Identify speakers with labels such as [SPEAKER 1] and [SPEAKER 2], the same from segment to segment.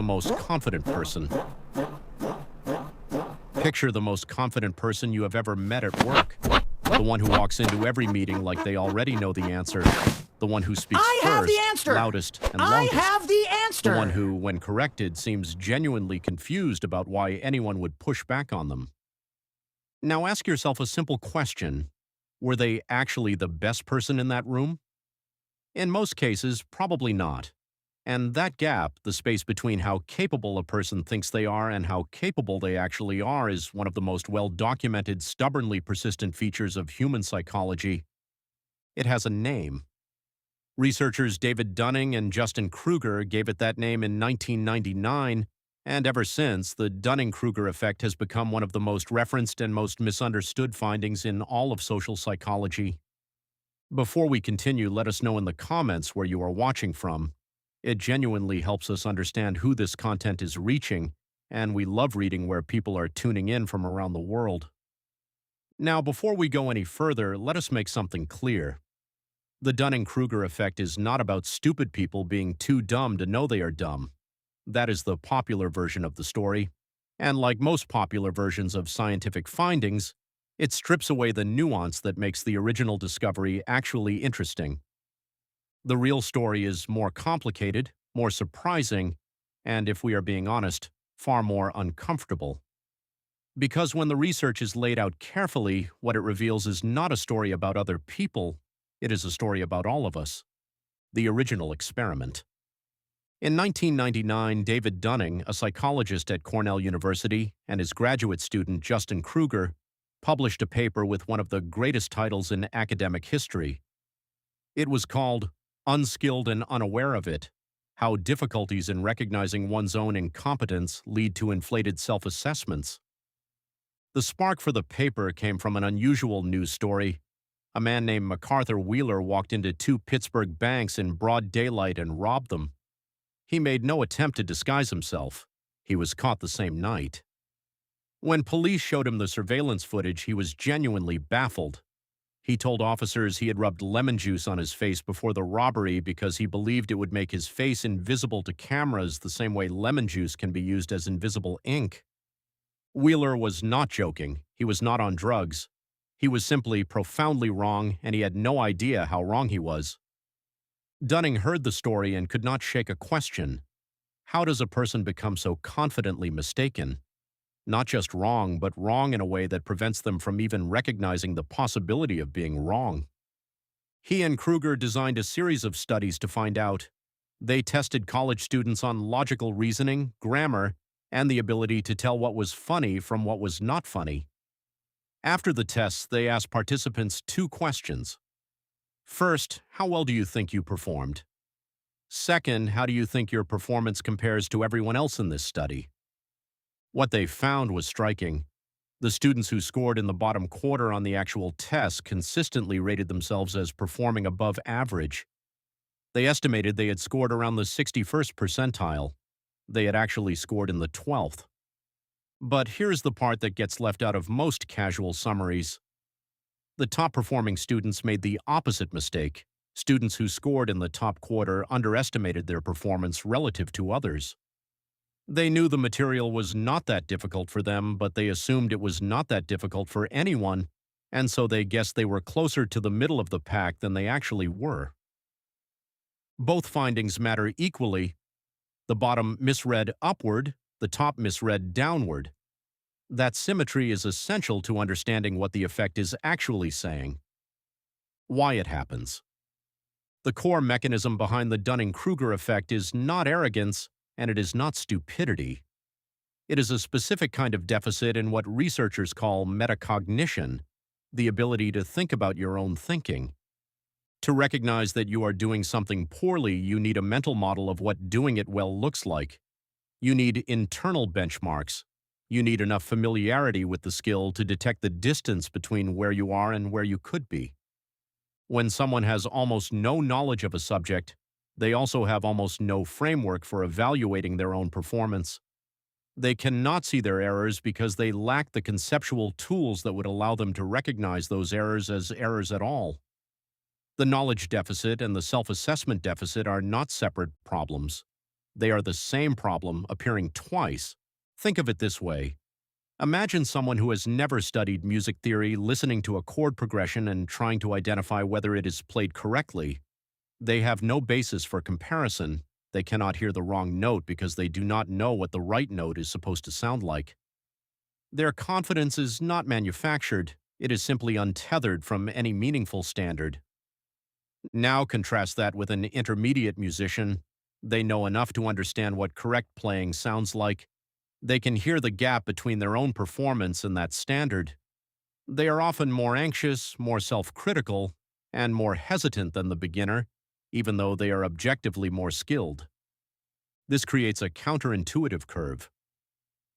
[SPEAKER 1] The most confident person. Picture the most confident person you have ever met at work. The one who walks into every meeting like they already know the answer. The one who speaks
[SPEAKER 2] I have the
[SPEAKER 1] first,
[SPEAKER 2] answer.
[SPEAKER 1] loudest, and
[SPEAKER 2] I
[SPEAKER 1] longest.
[SPEAKER 2] have the answer.
[SPEAKER 1] The one who, when corrected, seems genuinely confused about why anyone would push back on them. Now ask yourself a simple question. Were they actually the best person in that room? In most cases, probably not. And that gap, the space between how capable a person thinks they are and how capable they actually are, is one of the most well-documented, stubbornly persistent features of human psychology. It has a name. Researchers David Dunning and Justin Kruger gave it that name in 1999, and ever since, the Dunning Kruger effect has become one of the most referenced and most misunderstood findings in all of social psychology. Before we continue, let us know in the comments where you are watching from. It genuinely helps us understand who this content is reaching, and we love reading where people are tuning in from around the world. Now, before we go any further, let us make something clear. The Dunning-Kruger effect is not about stupid people being too dumb to know they are dumb. That is the popular version of the story, and like most popular versions of scientific findings, it strips away the nuance that makes the original discovery actually interesting. The real story is more complicated, more surprising, and if we are being honest, far more uncomfortable. Because when the research is laid out carefully, what it reveals is not a story about other people, it is a story about all of us. The original experiment. In 1999, David Dunning, a psychologist at Cornell University, and his graduate student Justin Kruger published a paper with one of the greatest titles in academic history. It was called Unskilled and Unaware of It: How Difficulties in Recognizing One's Own Incompetence Lead to Inflated Self-Assessments. The spark for the paper came from an unusual news story. A man named MacArthur Wheeler walked into two Pittsburgh banks in broad daylight and robbed them. He made no attempt to disguise himself. He was caught the same night. When police showed him the surveillance footage, he was genuinely baffled. He told officers he had rubbed lemon juice on his face before the robbery because he believed it would make his face invisible to cameras the same way lemon juice can be used as invisible ink. Wheeler was not joking. He was not on drugs. He was simply profoundly wrong, and he had no idea how wrong he was. Dunning heard the story and could not shake a question. How does a person become so confidently mistaken? Not just wrong, but wrong in a way that prevents them from even recognizing the possibility of being wrong. He and Kruger designed a series of studies to find out. They tested college students on logical reasoning, grammar, and the ability to tell what was funny from what was not funny. After the tests, they asked participants two questions. First, how well do you think you performed? Second, how do you think your performance compares to everyone else in this study? What they found was striking. The students who scored in the bottom quarter on the actual test consistently rated themselves as performing above average. They estimated they had scored around the 61st percentile. They had actually scored in the 12th. But here's the part that gets left out of most casual summaries. The top-performing students made the opposite mistake. Students who scored in the top quarter underestimated their performance relative to others. They knew the material was not that difficult for them, but they assumed it was not that difficult for anyone, and so they guessed they were closer to the middle of the pack than they actually were. Both findings matter equally. The bottom misread upward, the top misread downward. That symmetry is essential to understanding what the effect is actually saying. Why it happens. The core mechanism behind the Dunning-Kruger effect is not arrogance, and it is not stupidity. It is a specific kind of deficit in what researchers call metacognition, the ability to think about your own thinking. To recognize that you are doing something poorly, you need a mental model of what doing it well looks like. You need internal benchmarks. You need enough familiarity with the skill to detect the distance between where you are and where you could be. When someone has almost no knowledge of a subject, they also have almost no framework for evaluating their own performance. They cannot see their errors because they lack the conceptual tools that would allow them to recognize those errors as errors at all. The knowledge deficit and the self-assessment deficit are not separate problems. They are the same problem appearing twice. Think of it this way. Imagine someone who has never studied music theory listening to a chord progression and trying to identify whether it is played correctly. They have no basis for comparison. They cannot hear the wrong note because they do not know what the right note is supposed to sound like. Their confidence is not manufactured, it is simply untethered from any meaningful standard. Now contrast that with an intermediate musician. They know enough to understand what correct playing sounds like. They can hear the gap between their own performance and that standard. They are often more anxious, more self-critical, and more hesitant than the beginner, even though they are objectively more skilled. This creates a counterintuitive curve.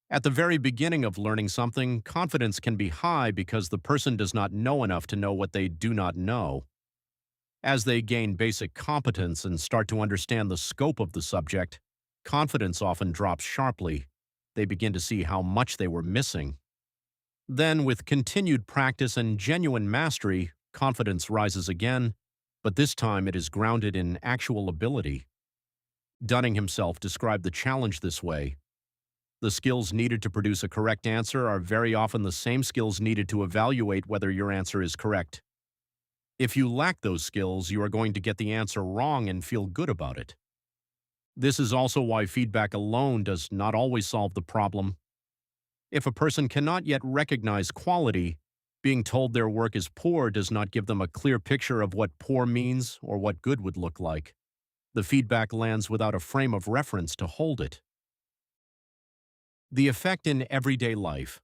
[SPEAKER 1] At the very beginning of learning something, confidence can be high because the person does not know enough to know what they do not know. As they gain basic competence and start to understand the scope of the subject, confidence often drops sharply. They begin to see how much they were missing. Then, with continued practice and genuine mastery, confidence rises again, but this time it is grounded in actual ability. Dunning himself described the challenge this way. The skills needed to produce a correct answer are very often the same skills needed to evaluate whether your answer is correct. If you lack those skills, you are going to get the answer wrong and feel good about it. This is also why feedback alone does not always solve the problem. If a person cannot yet recognize quality, being told their work is poor does not give them a clear picture of what poor means or what good would look like. The feedback lands without a frame of reference to hold it. The effect in everyday life.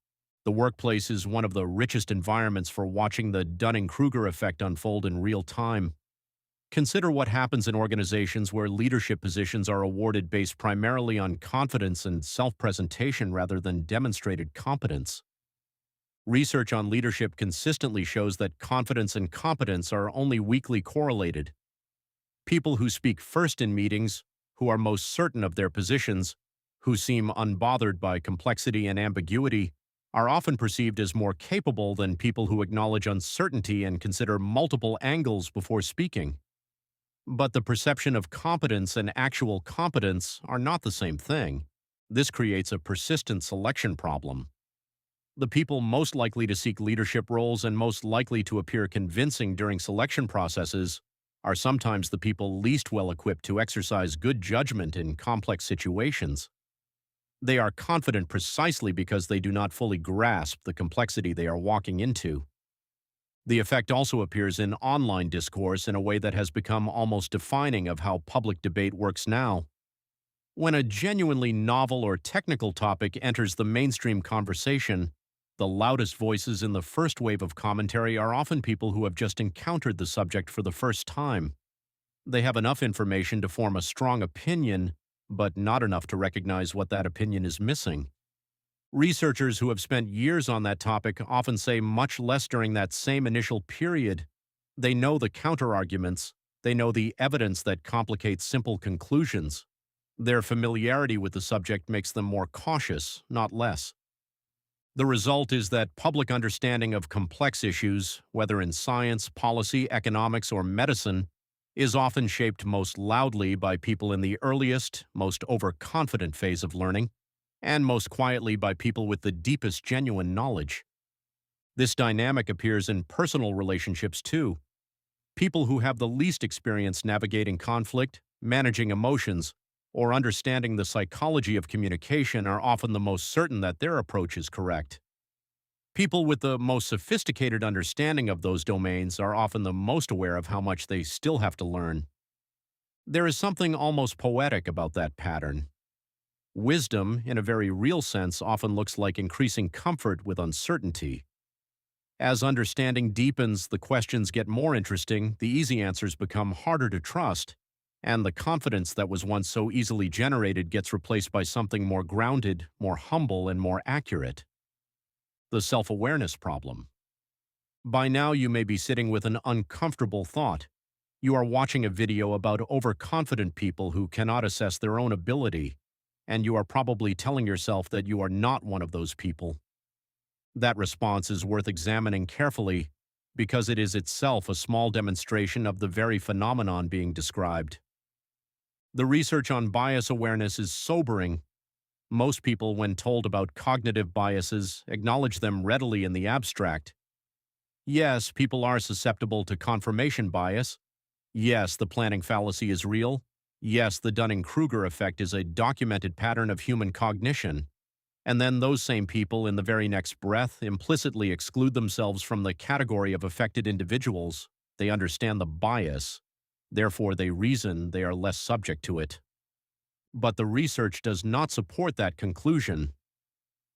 [SPEAKER 1] The workplace is one of the richest environments for watching the Dunning Kruger effect unfold in real time. Consider what happens in organizations where leadership positions are awarded based primarily on confidence and self-presentation rather than demonstrated competence. Research on leadership consistently shows that confidence and competence are only weakly correlated. People who speak first in meetings, who are most certain of their positions, who seem unbothered by complexity and ambiguity, are often perceived as more capable than people who acknowledge uncertainty and consider multiple angles before speaking. But the perception of competence and actual competence are not the same thing. This creates a persistent selection problem. The people most likely to seek leadership roles and most likely to appear convincing during selection processes are sometimes the people least well equipped to exercise good judgment in complex situations. They are confident precisely because they do not fully grasp the complexity they are walking into. The effect also appears in online discourse in a way that has become almost defining of how public debate works now. When a genuinely novel or technical topic enters the mainstream conversation, the loudest voices in the first wave of commentary are often people who have just encountered the subject for the first time. They have enough information to form a strong opinion, but not enough to recognize what that opinion is missing. Researchers who have spent years on that topic often say much less during that same initial period. They know the counterarguments, they know the evidence that complicates simple conclusions. Their familiarity with the subject makes them more cautious, not less. The result is that public understanding of complex issues, whether in science, policy, economics, or medicine, is often shaped most loudly by people in the earliest, most overconfident phase of learning, and most quietly by people with the deepest genuine knowledge. This dynamic appears in personal relationships too. People who have the least experience navigating conflict, managing emotions, or understanding the psychology of communication are often the most certain that their approach is correct. People with the most sophisticated understanding of those domains are often the most aware of how much they still have to learn. There is something almost poetic about that pattern. Wisdom, in a very real sense, often looks like increasing comfort with uncertainty. As understanding deepens, the questions get more interesting, the easy answers become harder to trust, and the confidence that was once so easily generated gets replaced by something more grounded, more humble, and more accurate. The self-awareness problem. By now, you may be sitting with an uncomfortable thought. You are watching a video about overconfident people who cannot assess their own ability, and you are probably telling yourself that you are not one of those people. That response is worth examining carefully because it is itself a small demonstration of the very phenomenon being described. The research on bias awareness is sobering. Most people, when told about cognitive biases, acknowledge them readily in the abstract. Yes, people are susceptible to confirmation bias. Yes, the planning fallacy is real. Yes, the Dunning Kruger effect is a documented pattern of human cognition. And then those same people, in the very next breath, implicitly exclude themselves from the category of affected individuals. They understand the bias. Therefore, they reason they are less subject to it. But the research does not support that conclusion.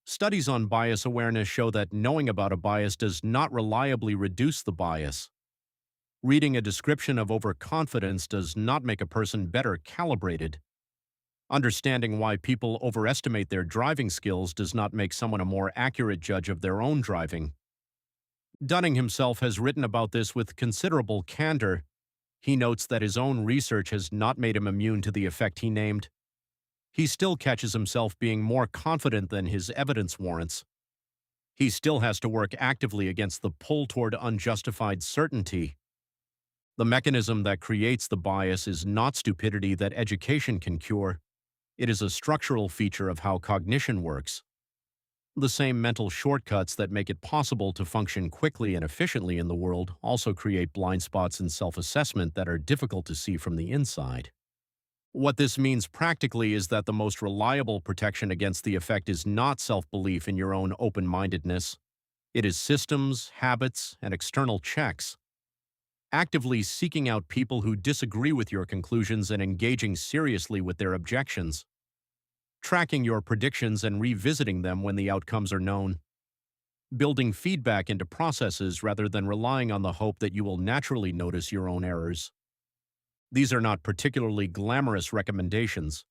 [SPEAKER 1] Studies on bias awareness show that knowing about a bias does not reliably reduce the bias. Reading a description of overconfidence does not make a person better calibrated. Understanding why people overestimate their driving skills does not make someone a more accurate judge of their own driving. Dunning himself has written about this with considerable candor. He notes that his own research has not made him immune to the effect he named. He still catches himself being more confident than his evidence warrants. He still has to work actively against the pull toward unjustified certainty. The mechanism that creates the bias is not stupidity that education can cure. It is a structural feature of how cognition works. The same mental shortcuts that make it possible to function quickly and efficiently in the world also create blind spots in self-assessment that are difficult to see from the inside. What this means practically is that the most reliable protection against the effect is not self-belief in your own open-mindedness. It is systems, habits, and external checks. Actively seeking out people who disagree with your conclusions and engaging seriously with their objections. Tracking your predictions and revisiting them when the outcomes are known. Building feedback into processes rather than relying on the hope that you will naturally notice your own errors. These are not particularly glamorous recommendations.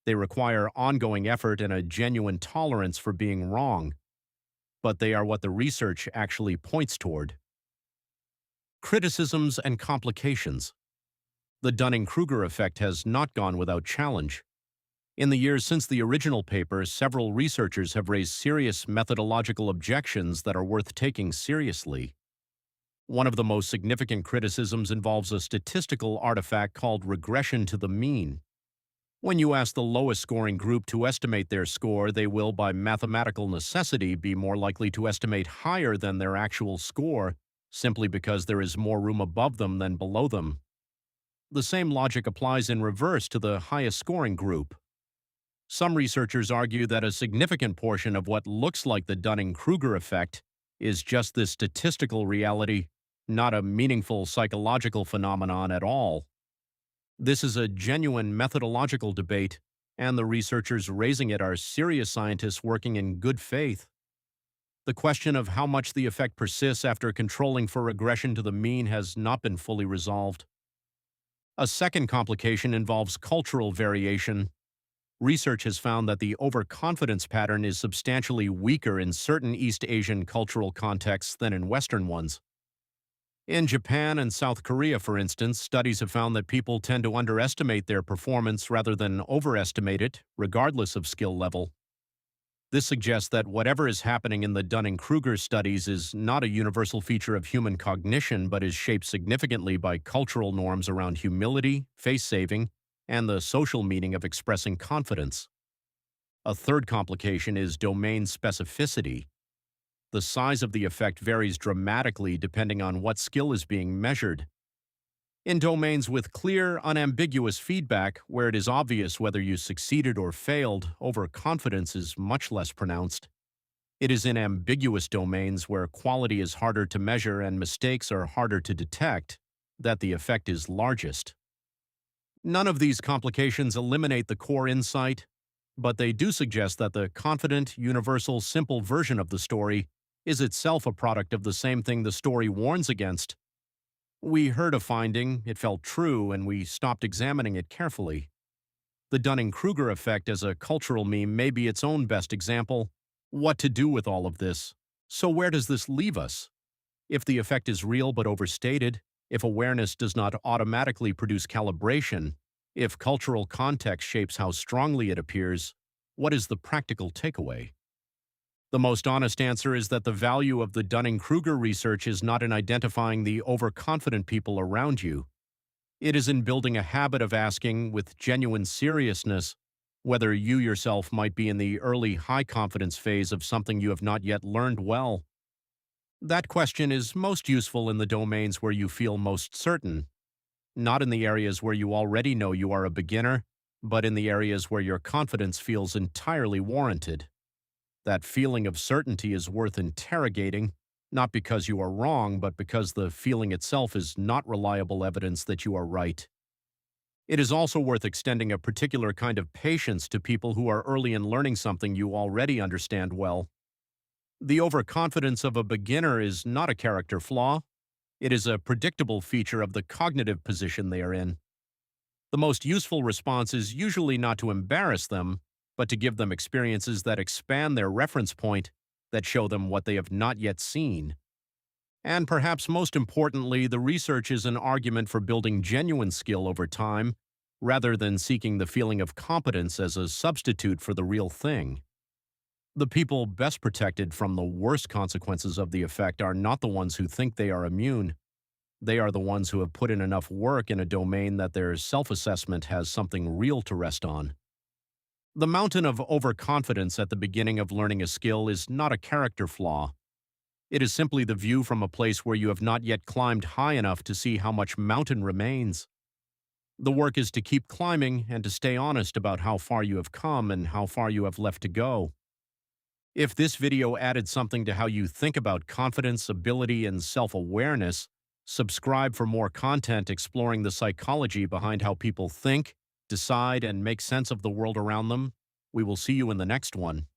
[SPEAKER 1] They require ongoing effort and a genuine tolerance for being wrong. But they are what the research actually points toward. Criticisms and complications. The Dunning-Kruger effect has not gone without challenge. In the years since the original paper, several researchers have raised serious methodological objections that are worth taking seriously. One of the most significant criticisms involves a statistical artifact called regression to the mean. When you ask the lowest scoring group to estimate their score, they will, by mathematical necessity, be more likely to estimate higher than their actual score, simply because there is more room above them than below them. The same logic applies in reverse to the highest scoring group. Some researchers argue that a significant portion of what looks like the Dunning-Kruger effect is just this statistical reality, not a meaningful psychological phenomenon at all. This is a genuine methodological debate, and the researchers raising it are serious scientists working in good faith. The question of how much the effect persists after controlling for regression to the mean has not been fully resolved. A second complication involves cultural variation. Research has found that the overconfidence pattern is substantially weaker in certain East Asian cultural contexts than in Western ones. In Japan and South Korea, for instance, studies have found that people tend to underestimate their performance rather than overestimate it, regardless of skill level. This suggests that whatever is happening in the Dunning-Kruger studies is not a universal feature of human cognition, but is shaped significantly by cultural norms around humility, face-saving, and the social meaning of expressing confidence. A third complication is domain specificity. The size of the effect varies dramatically depending on what skill is being measured. In domains with clear, unambiguous feedback, where it is obvious whether you succeeded or failed, overconfidence is much less pronounced. It is in ambiguous domains where quality is harder to measure and mistakes are harder to detect that the effect is largest. None of these complications eliminate the core insight, but they do suggest that the confident, universal, simple version of the story is itself a product of the same thing the story warns against. We heard a finding, it felt true, and we stopped examining it carefully. The Dunning-Kruger effect as a cultural meme may be its own best example. What to do with all of this? So where does this leave us? If the effect is real but overstated, if awareness does not automatically produce calibration, if cultural context shapes how strongly it appears, what is the practical takeaway? The most honest answer is that the value of the Dunning-Kruger research is not in identifying the overconfident people around you. It is in building a habit of asking with genuine seriousness whether you yourself might be in the early high confidence phase of something you have not yet learned well. That question is most useful in the domains where you feel most certain, not in the areas where you already know you are a beginner, but in the areas where your confidence feels entirely warranted. That feeling of certainty is worth interrogating, not because you are wrong, but because the feeling itself is not reliable evidence that you are right. It is also worth extending a particular kind of patience to people who are early in learning something you already understand well. The overconfidence of a beginner is not a character flaw. It is a predictable feature of the cognitive position they are in. The most useful response is usually not to embarrass them, but to give them experiences that expand their reference point, that show them what they have not yet seen. And perhaps most importantly, the research is an argument for building genuine skill over time, rather than seeking the feeling of competence as a substitute for the real thing. The people best protected from the worst consequences of the effect are not the ones who think they are immune. They are the ones who have put in enough work in a domain that their self-assessment has something real to rest on. The mountain of overconfidence at the beginning of learning a skill is not a character flaw. It is simply the view from a place where you have not yet climbed high enough to see how much mountain remains. The work is to keep climbing and to stay honest about how far you have come and how far you have left to go. If this video added something to how you think about confidence, ability, and self-awareness, subscribe for more content exploring the psychology behind how people think, decide, and make sense of the world around them. We will see you in the next one.